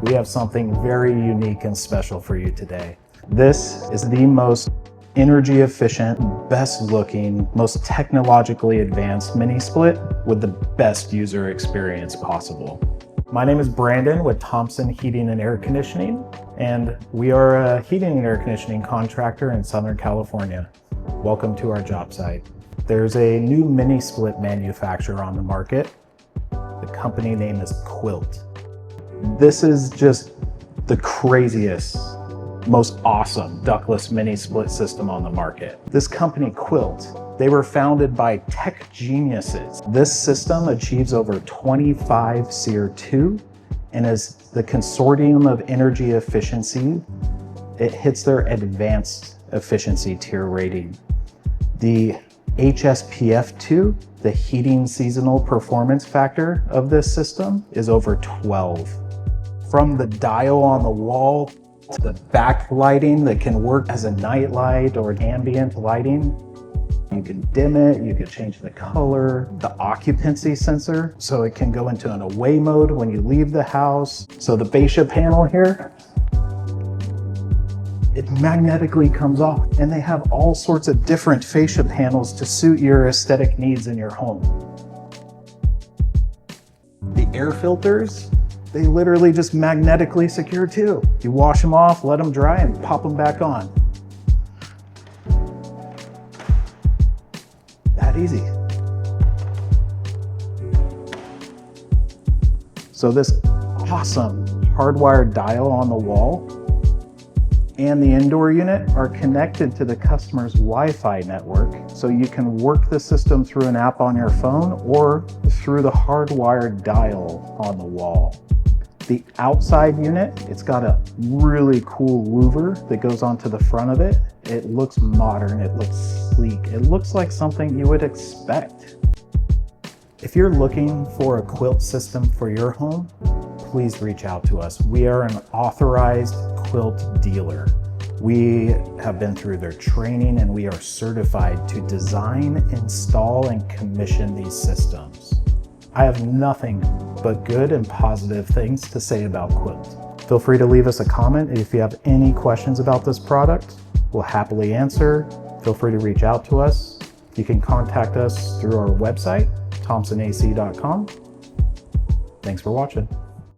we have something very unique and special for you today. This is the most energy efficient, best looking, most technologically advanced mini split with the best user experience possible. My name is Brandon with Thomson Heating and Air Conditioning, and we are a heating and air conditioning contractor in Southern California. Welcome to our job site. There's a new mini split manufacturer on the market. The company name is Quilt. This is just the craziest, most awesome ductless mini split system on the market. This company Quilt, they were founded by tech geniuses. This system achieves over 25 SEER2 and is the consortium of energy efficiency. It hits their advanced efficiency tier rating. The HSPF2, the heating seasonal performance factor of this system, is over 12. From the dial on the wall to the backlighting that can work as a night light or ambient lighting. You can dim it, you can change the color, the occupancy sensor, so it can go into an away mode when you leave the house. So the fascia panel here, it magnetically comes off, and they have all sorts of different fascia panels to suit your aesthetic needs in your home. The air filters, they literally just magnetically secure too. You wash them off, let them dry, and pop them back on. That easy. So this awesome hardwired dial on the wall and the indoor unit are connected to the customer's Wi-Fi network, so you can work the system through an app on your phone or through the hardwired dial on the wall. The outside unit, it's got a really cool louver that goes onto the front of it. It looks modern, it looks sleek, it looks like something you would expect. If you're looking for a Quilt system for your home, please reach out to us. We are an authorized Quilt dealer. We have been through their training and we are certified to design, install, and commission these systems. I have nothing but good and positive things to say about Quilt. Feel free to leave us a comment if you have any questions about this product. We'll happily answer. Feel free to reach out to us. You can contact us through our website, thomsonac.com. Thanks for watching.